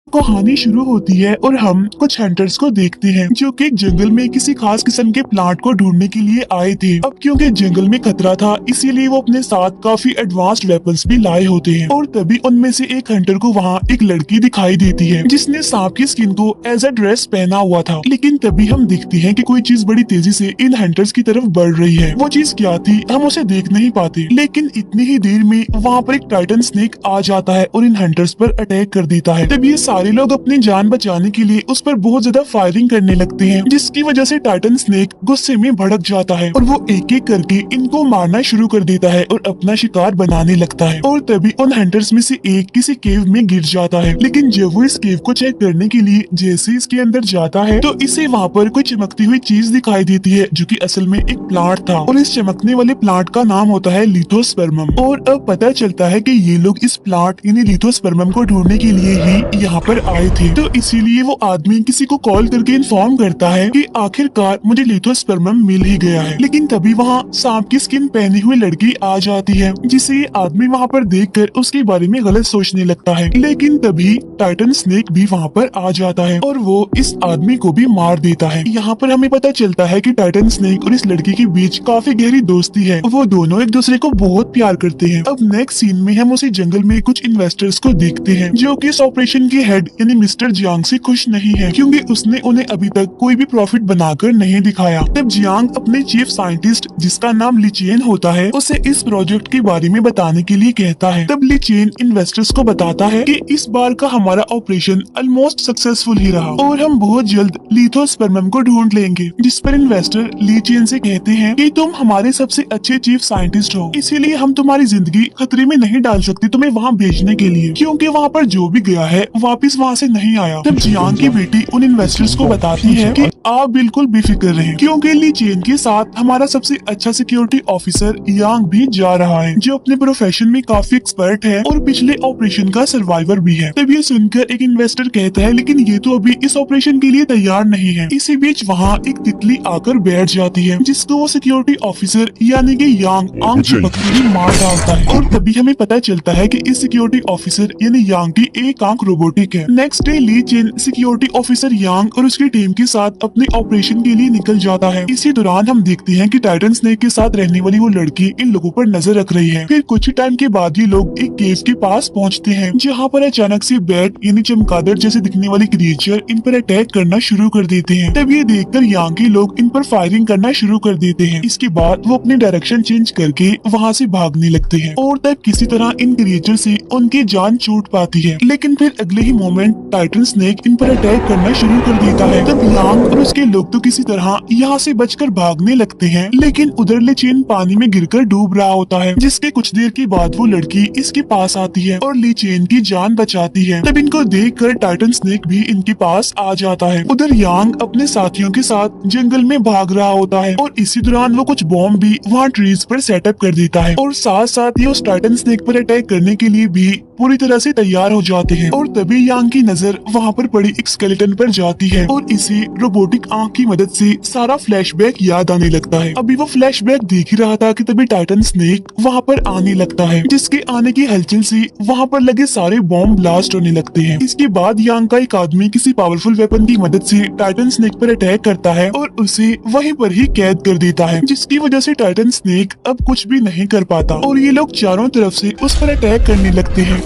कहानी शुरू होती है और हम कुछ हंटर्स को देखते हैं जो कि एक जंगल में किसी खास किस्म के प्लांट को ढूंढने के लिए आए थे। अब क्योंकि जंगल में खतरा था इसीलिए वो अपने साथ काफी एडवांस्ड वेपन्स भी लाए होते हैं। और तभी उनमें से एक हंटर को वहाँ एक लड़की दिखाई देती है जिसने सांप की स्किन को एज अ ड्रेस पहना हुआ था। लेकिन तभी हम देखते हैं कि कोई चीज बड़ी तेजी से इन हंटर्स की तरफ बढ़ रही है। वो चीज क्या थी हम उसे देख नहीं पाते, लेकिन इतनी ही देर में वहाँ पर एक टाइटन स्नेक आ जाता है और इन हंटर्स पर अटैक कर देता है। तब ये सारे लोग अपनी जान बचाने के लिए उस पर बहुत ज्यादा फायरिंग करने लगते हैं, जिसकी वजह से टाइटन स्नेक गुस्से में भड़क जाता है और वो एक एक करके इनको मारना शुरू कर देता है और अपना शिकार बनाने लगता है। और तभी उन हंटर्स में से एक किसी केव में गिर जाता है। लेकिन जब वो इस केव को चेक करने के लिए जैसे इसके अंदर जाता है तो इसे वहाँ पर कोई चमकती हुई चीज दिखाई देती है जो कि असल में एक प्लांट था। और इस चमकने वाले प्लांट का नाम होता है लिथोस्पर्मम। और अब पता चलता है कि ये लोग इस प्लांट यानी लिथोस्पर्मम को ढूंढने के लिए ही यहाँ पर आए थे। तो इसीलिए वो आदमी किसी को कॉल करके इन्फॉर्म करता है कि आखिरकार मुझे लिथोस्पर्मम मिल ही गया है। लेकिन तभी वहाँ सांप की स्किन पहनी हुई लड़की आ जाती है जिसे ये आदमी वहाँ पर देखकर उसके बारे में गलत सोचने लगता है। लेकिन तभी टाइटन स्नेक भी वहाँ पर आ जाता है और वो इस आदमी को भी मार देता है। यहाँ पर हमें पता चलता है कि टाइटन स्नेक और इस लड़की के बीच काफी गहरी दोस्ती है। वो दोनों एक दूसरे को बहुत प्यार करते हैं। अब नेक्स्ट सीन में हम उसी जंगल में कुछ इन्वेस्टर्स को देखते हैं जो कि इस ऑपरेशन के हेड यानी मिस्टर जियांग से खुश नहीं है क्योंकि उसने उन्हें अभी तक कोई भी प्रॉफिट बनाकर नहीं दिखाया। तब जियांग अपने चीफ साइंटिस्ट जिसका नाम लीचेन होता है उसे इस प्रोजेक्ट के बारे में बताने के लिए कहता है। तब लीचेन इन्वेस्टर्स को बताता है कि इस बार का हमारा ऑपरेशन ऑलमोस्ट सक्सेसफुल ही रहा और हम बहुत जल्द लिथोस्पर्मम को ढूंढ लेंगे। जिस पर इन्वेस्टर लीचेन से कहते हैं कि तुम हमारे सबसे अच्छे चीफ साइंटिस्ट हो, इसीलिए हम तुम्हारी जिंदगी खतरे में नहीं डाल सकते तुम्हें वहाँ भेजने के लिए, क्योंकि वहाँ पर जो भी गया है वापस वहाँ से नहीं आया। तब जियांग की बेटी उन इन्वेस्टर्स को बताती है कि आप बिल्कुल बेफिक्र रहें क्योंकि लीचेन के साथ हमारा सबसे अच्छा सिक्योरिटी ऑफिसर यांग भी जा रहा है जो अपने प्रोफेशन में काफी एक्सपर्ट है और पिछले ऑपरेशन का सर्वाइवर भी है। तब ये सुनकर एक इन्वेस्टर कहता है लेकिन ये तो अभी इस ऑपरेशन के लिए तैयार नहीं है। इसी बीच वहाँ एक तितली आकर बैठ जाती है जिसको वो सिक्योरिटी ऑफिसर यानी कि यांग आंख चिपकते ही मार डालता है। और तभी हमें पता चलता है कि इस सिक्योरिटी ऑफिसर यानी यांग की एक आंख रोबोटिक है। Next day Li Chen security officer Yang और उसकी टीम के साथ अपने ऑपरेशन के लिए निकल जाता है। इसी दौरान हम देखते हैं कि टाइटन स्नेक के साथ रहने वाली वो लड़की इन लोगों पर नजर रख रही है। फिर कुछ टाइम के बाद ये लोग एक केव के पास पहुंचते हैं जहां पर अचानक से बैट यानी चमगादड़ जैसे दिखने वाली क्रिएचर इन पर अटैक करना शुरू कर देते हैं। तब ये देखकर यांग के लोग इन पर फायरिंग करना शुरू कर देते हैं। इसके बाद वो अपनी डायरेक्शन चेंज करके वहाँ से भागने लगते हैं और तब किसी तरह इन क्रिएचर से उनकी जान छूट पाती है। लेकिन फिर अगले ही मोमेंट टाइटन स्नेक इन पर अटैक करना शुरू कर देता है। तब यांग और उसके लोग तो किसी तरह यहाँ से बचकर भागने लगते हैं, लेकिन उधर लीचेन पानी में गिरकर डूब रहा होता है। जिसके कुछ देर के बाद वो लड़की इसके पास आती है और लीचेन की जान बचाती है। तब इनको देखकर टाइटन स्नेक भी इनके पास आ जाता है। उधर यांग अपने साथियों के साथ जंगल में भाग रहा होता है और इसी दौरान वो कुछ बॉम्ब भी वहाँ ट्रीज पर सेटअप कर देता है और साथ साथ ये उस टाइटन स्नेक पर अटैक करने के लिए भी पूरी तरह से तैयार हो जाते हैं। और तभी यांग की नजर वहाँ पर पड़ी एक स्केलेटन पर जाती है और इसे रोबोटिक आंख की मदद से सारा फ्लैशबैक याद आने लगता है। अभी वो फ्लैशबैक देख ही रहा था कि तभी टाइटन स्नेक वहाँ पर आने लगता है, जिसके आने की हलचल से वहाँ पर लगे सारे बॉम्ब ब्लास्ट होने लगते हैं। इसके बाद यांग का एक आदमी किसी पावरफुल वेपन की मदद से टाइटन स्नेक पर अटैक करता है और उसे वहीं पर ही कैद कर देता है, जिसकी वजह से टाइटन स्नेक अब कुछ भी नहीं कर पाता और ये लोग चारों तरफ से उस पर अटैक करने लगते हैं।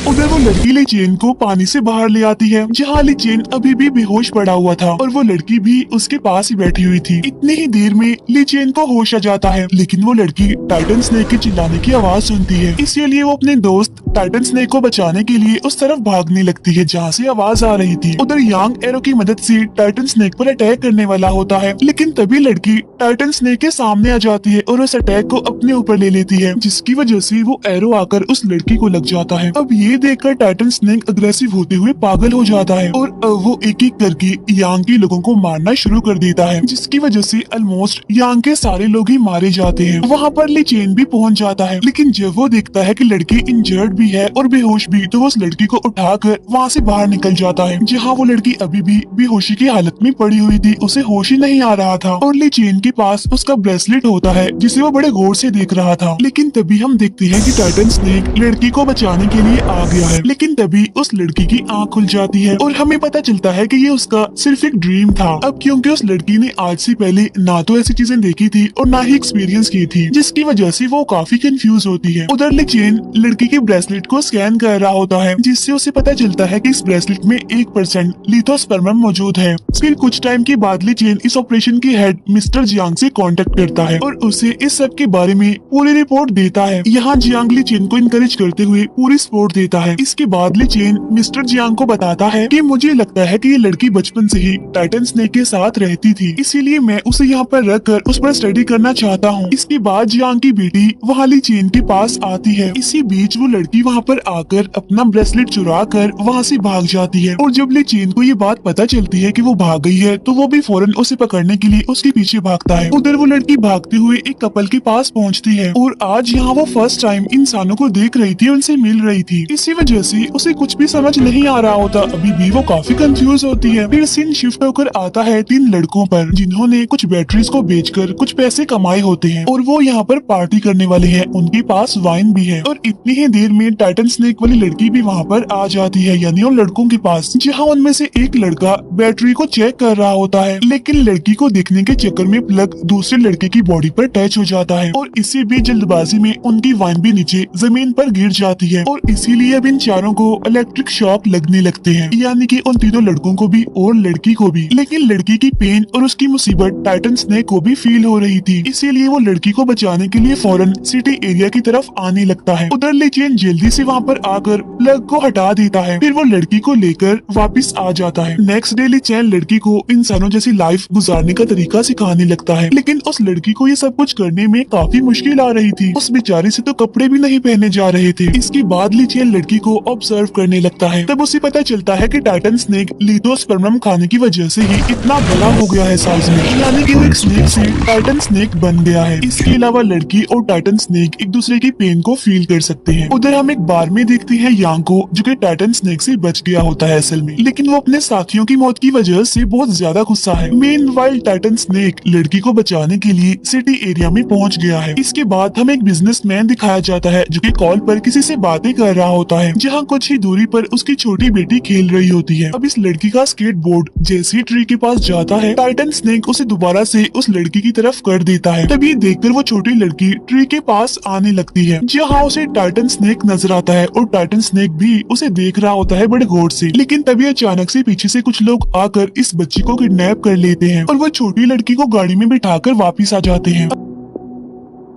उधर वो लड़की लीचेन को पानी से बाहर ले आती है जहाँ लीचेन अभी भी बेहोश पड़ा हुआ था और वो लड़की भी उसके पास ही बैठी हुई थी। इतनी ही देर में लीचेन को होश आ जाता है, लेकिन वो लड़की टाइटन स्नेक के चिल्लाने की आवाज सुनती है। इसीलिए वो अपने दोस्त टाइटन स्नेक को बचाने के लिए उस तरफ भागने लगती है जहाँ से आवाज आ रही थी। उधर यांग एरो की मदद से टाइटन स्नेक पर अटैक करने वाला होता है, लेकिन तभी लड़की टाइटन स्नेक के सामने आ जाती है और उस अटैक को अपने ऊपर ले लेती है, जिसकी वजह से वो एरो आकर उस लड़की को लग जाता है। अब ये देखकर टाइटन स्नेक अग्रेसिव होते हुए पागल हो जाता है और वो एक एक करके यांग के लोगों को मारना शुरू कर देता है, जिसकी वजह से ऑलमोस्ट यांग के सारे लोग ही मारे जाते हैं। वहाँ पर लीचेन भी पहुँच जाता है, लेकिन जब वो देखता है कि लड़की इंजर्ड भी है और बेहोश भी, तो वो उस लड़की को उठाकर वहाँ से बाहर निकल जाता है जहाँ वो लड़की अभी भी बेहोशी की हालत में पड़ी हुई थी। उसे होश ही नहीं आ रहा था और लीचेन के पास उसका ब्रेसलेट होता है जिसे वो बड़े गौर से देख रहा था। लेकिन तभी हम देखते हैं कि टाइटन स्नेक लड़की को बचाने के लिए आ गया है। लेकिन तभी उस लड़की की आंख खुल जाती है और हमें पता चलता है कि ये उसका सिर्फ एक ड्रीम था। अब क्योंकि उस लड़की ने आज से पहले ना तो ऐसी चीजें देखी थी और ना ही एक्सपीरियंस की थी, जिसकी वजह से वो काफी कंफ्यूज होती है। उधर ले चेन लड़की के ब्रेसलेट को स्कैन कर रहा होता है, जिससे उसे पता चलता है कि इस ब्रेसलेट में 1% लिथोस्पर्मम मौजूद है। फिर कुछ टाइम के बाद ले चेन इस ऑपरेशन के हेड मिस्टर जियांग से कांटेक्ट करता है और उसे इस सब के बारे में पूरी रिपोर्ट देता है। यहाँ जियांग ले चेन को इनकरेज करते हुए पूरी सपोर्ट देता है। इसके बाद ले चेन मिस्टर जियांग को बताता है कि मुझे लगता है कि ये लड़की बचपन से ही टाइटन स्नेक के साथ रहती थी, इसीलिए मैं उसे यहाँ पर रख कर उस पर स्टडी करना चाहता हूँ। इसके बाद जियांग की बेटी वहाँ ली चेन के पास आती है। इसी बीच वो लड़की वहाँ पर आकर अपना ब्रेसलेट चुरा कर वहाँ से भाग जाती है और जब ले चेन को ये बात पता चलती है कि वो भाग गई है तो वो भी फौरन उसे पकड़ने के लिए उसके पीछे भागता है। उधर वो लड़की भागते हुए एक कपल के पास पहुँचती है और आज यहाँ वो फर्स्ट टाइम इंसानों को देख रही थी, उनसे मिल रही थी। इसी वजह से उसे कुछ भी समझ नहीं आ रहा होता। अभी भी वो काफी कंफ्यूज होती है। फिर सीन शिफ्ट होकर आता है 3 लड़कों पर, जिन्होंने कुछ बैटरीज को बेचकर कुछ पैसे कमाए होते हैं और वो यहाँ पर पार्टी करने वाले हैं। उनके पास वाइन भी है और इतनी ही देर में टाइटन स्नेक वाली लड़की भी वहाँ पर आ जाती है, यानी उन लड़कों के पास, जहाँ उनमें से एक लड़का बैटरी को चेक कर रहा होता है। लेकिन लड़की को देखने के चक्कर में प्लग दूसरे लड़के की बॉडी पर टच हो जाता है और इसी बीच जल्दबाजी में उनकी वाइन भी नीचे जमीन पर गिर जाती है और इसीलिए अब इन चारों को इलेक्ट्रिक शॉक लगने लगते हैं, यानी कि उन तीनों लड़कों को भी और लड़की को भी। लेकिन लड़की की पेन और उसकी मुसीबत टाइटन स्नेक को भी फील हो रही थी, इसीलिए वो लड़की को बचाने के लिए फौरन सिटी एरिया की तरफ आने लगता है। उधर ले चेन जल्दी से वहाँ पर आकर प्लग को हटा देता है, फिर वो लड़की को लेकर वापस आ जाता है। नेक्स्ट डे ले चेन लड़की को इंसानों जैसी लाइफ गुजारने का तरीका सिखाने लगता है, लेकिन उस लड़की को ये सब कुछ करने में काफी मुश्किल आ रही थी। उस बेचारी से तो कपड़े भी नहीं पहने जा रहे थे। इसके बाद ली चेन लड़की को ऑब्जर्व करने लगता है। तब उसे पता चलता है कि टाइटन स्नेक लिथोस्पर्मम खाने की वजह से ही इतना बड़ा हो गया है साइज में, यानी कि वो एक स्नेक से टाइटन स्नेक बन गया है। इसके अलावा लड़की और टाइटन स्नेक एक दूसरे की पेन को फील कर सकते हैं। उधर हम एक बार में देखते हैं यांग को, जो कि टाइटन स्नेक से बच गया होता है असल में, लेकिन वो अपने साथियों की मौत की वजह से बहुत ज्यादा गुस्सा है। मेनवाइल टाइटन स्नेक लड़की को बचाने के लिए सिटी एरिया में पहुंच गया है। इसके बाद हमें एक बिजनेसमैन दिखाया जाता है, जो कि कॉल पर किसी से बातें कर रहा होता है, जहाँ कुछ ही दूरी पर उसकी छोटी बेटी खेल रही होती है। अब इस लड़की का स्केटबोर्ड जैसे ही ट्री के पास जाता है, टाइटन स्नेक उसे दोबारा से उस लड़की की तरफ कर देता है। तभी देखकर वो छोटी लड़की ट्री के पास आने लगती है, जहाँ उसे टाइटन स्नेक नजर आता है और टाइटन स्नेक भी उसे देख रहा होता है बड़े गौर से। लेकिन तभी अचानक से पीछे से कुछ लोग आकर इस बच्ची को किडनैप कर लेते हैं और वो छोटी लड़की को गाड़ी में बिठाकर वापिस आ जाते हैं।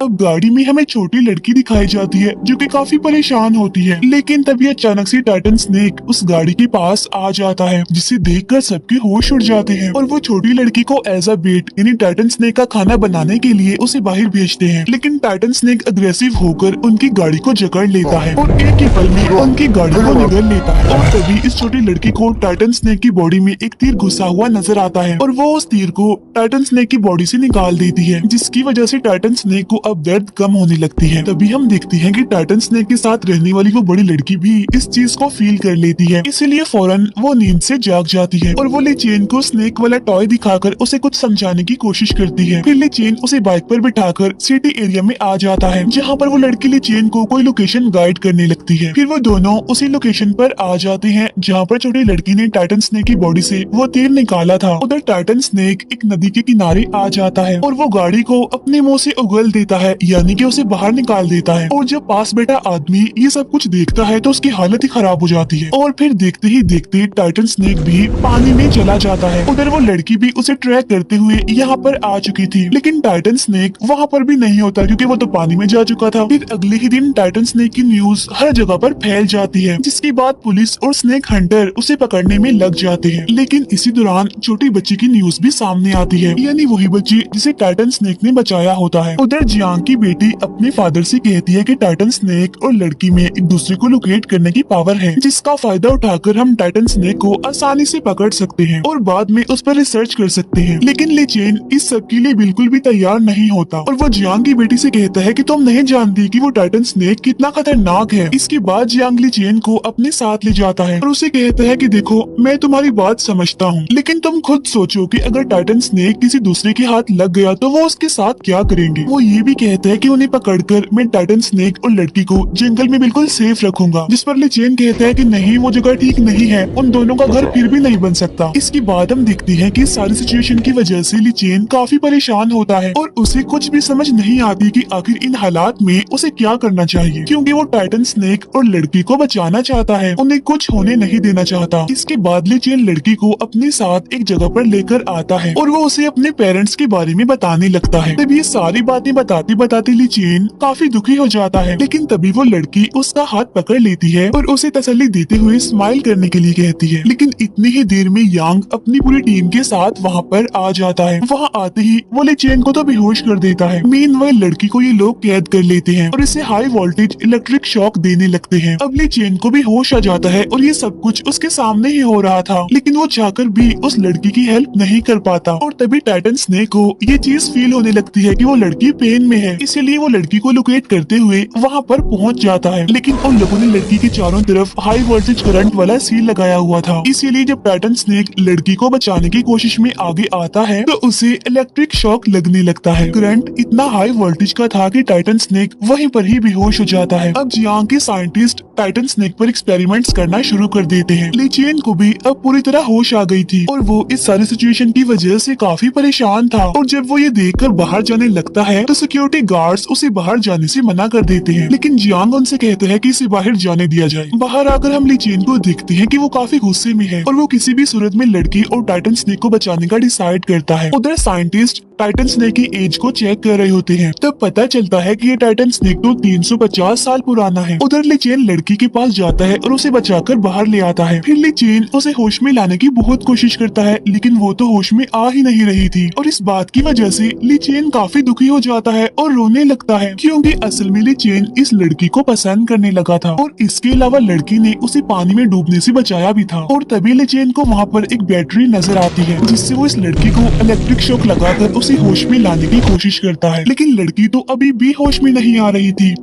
अब गाड़ी में हमें छोटी लड़की दिखाई जाती है, जो कि काफी परेशान होती है। लेकिन तभी अचानक से टाइटन स्नेक उस गाड़ी के पास आ जाता है, जिसे देखकर सबके होश उड़ जाते हैं और वो छोटी लड़की को एज अ बेट यानी टाइटन स्नेक का खाना बनाने के लिए उसे बाहर भेजते हैं। लेकिन टाइटन स्नेक अग्रेसिव होकर उनकी गाड़ी को जकड़ लेता है और एक ही पल में उनकी गाड़ी को निगल लेता है। और तभी इस छोटी लड़की को टाइटन स्नेक की बॉडी में एक तीर घुसा हुआ नजर आता है और वो उस तीर को टाइटन स्नेक की बॉडी से निकाल देती है, जिसकी वजह से टाइटन स्नेक को अब दर्द कम होने लगती है। तभी हम देखते हैं कि टाइटन स्नेक के साथ रहने वाली वो बड़ी लड़की भी इस चीज को फील कर लेती है, इसीलिए फौरन वो नींद से जाग जाती है और वो ले चेन को स्नेक वाला टॉय दिखाकर उसे कुछ समझाने की कोशिश करती है। फिर ले चेन उसे बाइक पर बिठाकर सिटी एरिया में आ जाता है, जहाँ पर वो लड़की ले चेन को कोई लोकेशन गाइड करने लगती है। फिर वो दोनों उसी लोकेशन पर आ जाते हैं, जहाँ पर छोटी लड़की ने टाइटन स्नेक की बॉडी से वो तीर निकाला था। उधर टाइटन स्नेक एक नदी के किनारे आ जाता है और वो गाड़ी को अपने मुंह से उगल देता है, यानी कि उसे बाहर निकाल देता है। और जब पास बैठा आदमी ये सब कुछ देखता है तो उसकी हालत ही खराब हो जाती है और फिर देखते ही देखते टाइटन स्नेक भी पानी में चला जाता है। उधर वो लड़की भी उसे ट्रैक करते हुए यहाँ पर आ चुकी थी, लेकिन टाइटन स्नेक वहाँ पर भी नहीं होता, क्योंकि वो तो पानी में जा चुका था। फिर अगले ही दिन टाइटन स्नेक की न्यूज हर जगह पर फैल जाती है, जिसके बाद पुलिस और स्नेक हंटर उसे पकड़ने में लग जाते हैं। लेकिन इसी दौरान छोटी बच्ची की न्यूज भी सामने आती है, यानी वही बच्ची जिसे टाइटन स्नेक ने बचाया होता है। उधर जियांग की बेटी अपने फादर से कहती है कि टाइटन स्नेक और लड़की में एक दूसरे को लोकेट करने की पावर है, जिसका फायदा उठाकर हम टाइटन स्नेक को आसानी से पकड़ सकते हैं और बाद में उस पर रिसर्च कर सकते हैं। लेकिन ले चेन इस सब के लिए बिल्कुल भी तैयार नहीं होता और वो जियांग की बेटी से कहता है कि तुम नहीं जानती कि वो टाइटन स्नेक कितना खतरनाक है। इसके बाद जियांग ले चेन को अपने साथ ले जाता है और उसे कहता है कि देखो, मैं तुम्हारी बात समझता हूँ, लेकिन तुम खुद सोचो कि अगर टाइटन स्नेक किसी दूसरे के हाथ लग गया तो वो उसके साथ क्या करेंगे। वो ये भी कहता है कि उन्हें पकड़कर मैं टाइटन स्नेक और लड़की को जंगल में बिल्कुल सेफ रखूंगा, जिस पर ली चेन कहता है कि नहीं, वो जगह ठीक नहीं है, उन दोनों का घर फिर भी नहीं बन सकता। इसके बाद हम देखते हैं कि इस सारी सिचुएशन की वजह से ली चेन काफी परेशान होता है और उसे कुछ भी समझ नहीं आती कि आखिर इन हालात में उसे क्या करना चाहिए, क्योंकि वो टाइटन स्नेक और लड़की को बचाना चाहता है, उन्हें कुछ होने नहीं देना चाहता। इसके बाद ली चेन लड़की को अपने साथ एक जगह पर लेकर आता है और वो उसे अपने पेरेंट्स के बारे में बताने लगता है। तब ये सारी बातें बताते बताते ली चेन काफी दुखी हो जाता है, लेकिन तभी वो लड़की उसका हाथ पकड़ लेती है और उसे तसल्ली देते हुए स्माइल करने के लिए कहती है। लेकिन इतनी ही देर में यांग अपनी पूरी टीम के साथ वहाँ पर आ जाता है। वहाँ आते ही वो ली चेन को तो बेहोश कर देता है। मीनवाइल लड़की को ये लोग कैद कर लेते हैं और इसे हाई वोल्टेज इलेक्ट्रिक शॉक देने लगते हैं। अब ली चेन को भी होश आ जाता है और ये सब कुछ उसके सामने ही हो रहा था, लेकिन वो चाहकर भी उस लड़की की हेल्प नहीं कर पाता। और तभी टाइटन स्नेक को ये चीज फील होने लगती है कि वो लड़की पेन में है, इसीलिए वो लड़की को लोकेट करते हुए वहाँ पर पहुँच जाता है। लेकिन उन लोगों ने लड़की के चारों तरफ हाई वोल्टेज करंट वाला सील लगाया हुआ था, इसीलिए जब टाइटन स्नेक लड़की को बचाने की कोशिश में आगे आता है तो उसे इलेक्ट्रिक शॉक लगने लगता है। करंट इतना हाई वोल्टेज का था कि टाइटन स्नेक वहीं पर ही बेहोश हो जाता है। अब जियांग के साइंटिस्ट टाइटन स्नेक पर एक्सपेरिमेंट्स करना शुरू कर देते हैं। ली चेन को भी अब पूरी तरह होश आ गई थी और वो इस सारी सिचुएशन की वजह से काफी परेशान था। और जब वो ये देखकर बाहर जाने लगता है तो सिक्योरिटी गार्ड्स उसे बाहर जाने से मना कर देते हैं, लेकिन जियांग उनसे कहते हैं कि इसे बाहर जाने दिया जाए। बाहर आकर हम ली चेन को देखते हैं कि वो काफी गुस्से में है और वो किसी भी सूरत में लड़की और टाइटन स्नेक को बचाने का डिसाइड करता है। उधर साइंटिस्ट टाइटन स्नेक की एज को चेक कर रहे होते हैं, तब पता चलता है कि ये टाइटन स्नेक तो 350 साल पुराना है। उधर ली चेन लड़की के पास जाता है और उसे बचाकर बाहर ले आता है। फिर ली चेन उसे होश में लाने की बहुत कोशिश करता है, लेकिन वो तो होश में आ ही नहीं रही थी और इस बात की वजह से ली चेन काफी दुखी हो जाता है और रोने लगता है, क्योंकि असल में ली चेन इस लड़की को पसंद करने लगा था और इसके अलावा लड़की ने उसे पानी में डूबने से बचाया भी था। और तभी ली चेन को वहाँ पर एक बैटरी नजर आती है, जिससे वो इस लड़की को इलेक्ट्रिक शॉक लगाकर उसे होश में लाने की कोशिश करता है, लेकिन लड़की तो अभी भी होश में नहीं आ रही थी।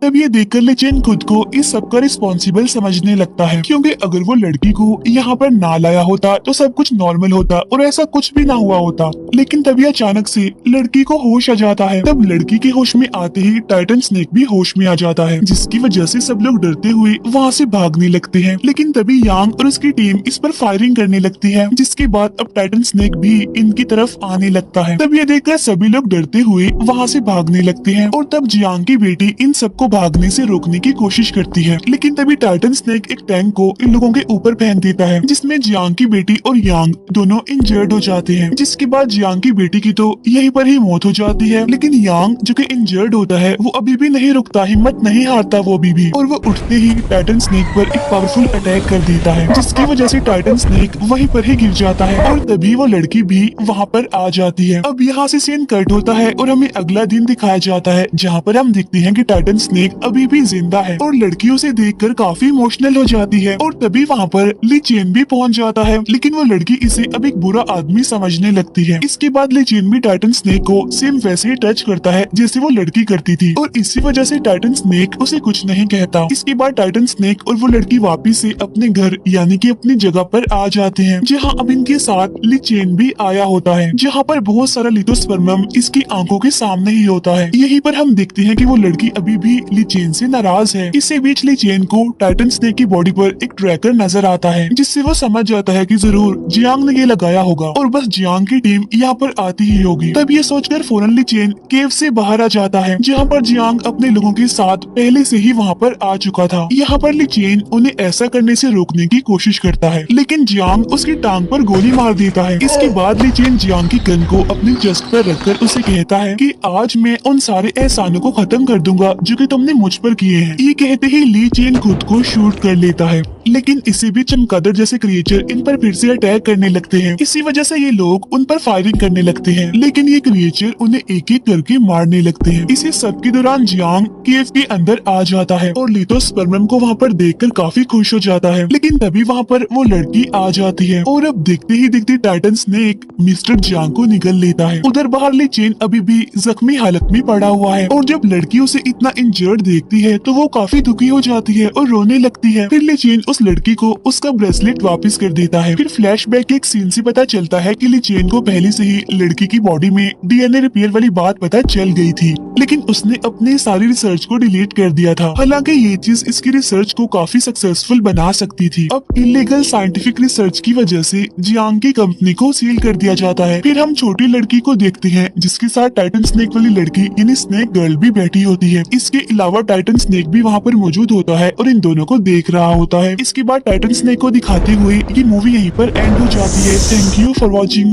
तब ये देखकर ली चेन खुद को इस सब का रिस्पॉन्सिबल समझने लगता है, क्योंकि अगर वो लड़की को यहाँ पर ना लाया होता तो सब कुछ नॉर्मल होता और ऐसा कुछ भी ना हुआ होता। लेकिन तभी अचानक से लड़की को होश आ जाता है। तब लड़की के होश में आते ही टाइटन स्नेक भी होश में आ जाता है, जिसकी वजह से सब लोग डरते हुए वहाँ से भागने लगते हैं। लेकिन तभी यांग और उसकी टीम इस पर फायरिंग करने लगती है, जिसके बाद अब टाइटन स्नेक भी इनकी तरफ आने लगता है। तब ये देखकर सभी लोग डरते हुए वहाँ से भागने लगते हैं और तब जियांग की बेटी इन सबको भागने से रोकने की कोशिश करती है। लेकिन तभी टाइटन स्नेक एक टैंक को इन लोगों के ऊपर फेंक देता है, जिसमें जियांग की बेटी और यांग दोनों इंजर्ड हो जाते हैं। जिसके बाद जियांग की बेटी की तो यहीं पर ही मौत हो जाती है, लेकिन यांग जो कि इंजर्ड होता है वो अभी भी नहीं रुकता, हिम्मत नहीं हारता वो अभी भी, और वो उठते ही टाइटन स्नेक पर एक पावरफुल अटैक कर देता है, जिसकी वजह से टाइटन स्नेक वहीं पर ही गिर जाता है और तभी वो लड़की भी वहाँ पर आ जाती है। अब यहाँ से सीन कट होता है और हमें अगला दिन दिखाया जाता है, जहाँ पर हम देखते हैं कि टाइटन स्नेक अभी भी जिंदा है और लड़की उसे देखकर काफी इमोशनल हो जाती है। और तभी वहाँ पर ली चेन भी पहुँच जाता है, लेकिन वो लड़की इसे अब एक बुरा आदमी समझने लगती है। इसके बाद ली चेन भी टाइटन स्नेक को सेम वैसे ही टच करता है जैसे वो लड़की करती थी और इसी वजह से टाइटन स्नेक उसे कुछ नहीं कहता। इसके बाद टाइटन स्नेक और वो लड़की वापिस से अपने घर यानी कि अपनी जगह पर आ जाते हैं, जहाँ अब इनके साथ ली चेन भी आया होता है, जहाँ पर बहुत सारा लिथोस्पर्मम इसकी आंखों के सामने ही होता है। यहीं पर हम देखते हैं कि वो लड़की अभी भी ली चेन से नाराज है। इसी बीच ली चेन को टाइटन स्नेक की बॉडी पर एक ट्रैकर नजर आता है, जिससे वो समझ जाता है कि जरूर जियांग ने ये लगाया होगा और बस जियांग की टीम यहाँ पर आती ही होगी। तब ये सोचकर फौरन ली चेन केव से बाहर आ जाता है, जहाँ पर जियांग अपने लोगों के साथ पहले से ही वहाँ पर आ चुका था। यहाँ पर ली चेन उन्हें ऐसा करने से रोकने की कोशिश करता है, लेकिन जियांग उसकी टांग पर गोली मार देता है। इसके बाद ली चेन जियांग की गन को अपनी चेस्ट पर रखकर उसे कहता है कि आज मैं उन सारे एहसानों को खत्म कर दूंगा जो कि तुमने मुझ पर किए हैं। ये कहते ही ली चेन खुद को शूट कर लेता है, लेकिन इसी बीच चमगादड़ जैसे क्रिएचर इन पर फिर से अटैक करने लगते हैं। इसी वजह से ये लोग उन पर फायरिंग करने लगते हैं, लेकिन ये क्रिएचर उन्हें एक एक करके मारने लगते हैं। इसी सब के दौरान जियांग केव के अंदर आ जाता है और लिथोस्पर्मम को वहाँ पर देखकर काफी खुश हो जाता है, लेकिन तभी वहाँ पर वो लड़की आ जाती है और अब देखते ही देखते टाइटन स्नेक मिस्टर जियांग को निगल लेता है। उधर बाहर ली चेन अभी भी जख्मी हालत में पड़ा हुआ है और जब लड़की उसे इतना इंजर्ड देखती है तो वो काफी दुखी हो जाती है और रोने लगती है। फिर ली चेन उस उस लड़की को उसका ब्रेसलेट वापस कर देता है। फिर फ्लैशबैक के एक सीन से पता चलता है कि ली चेन को पहले से ही लड़की की बॉडी में डीएनए रिपेयर वाली बात पता चल गई थी, लेकिन उसने अपनी सारी रिसर्च को डिलीट कर दिया था। हालांकि ये चीज इसकी रिसर्च को काफी सक्सेसफुल बना सकती थी। अब इलीगल साइंटिफिक रिसर्च की वजह से जियांग की कंपनी को सील कर दिया जाता है। फिर हम छोटी लड़की को देखते हैं जिसके साथ टाइटन स्नेक वाली लड़की यानी स्नेक गर्ल भी बैठी होती है। इसके अलावा टाइटन स्नेक भी वहाँ पर मौजूद होता है और इन दोनों को देख रहा होता है। इसके बाद टाइटन स्नेक को दिखाते हुए ये मूवी यहीं पर एंड हो जाती है। Thank you for watching.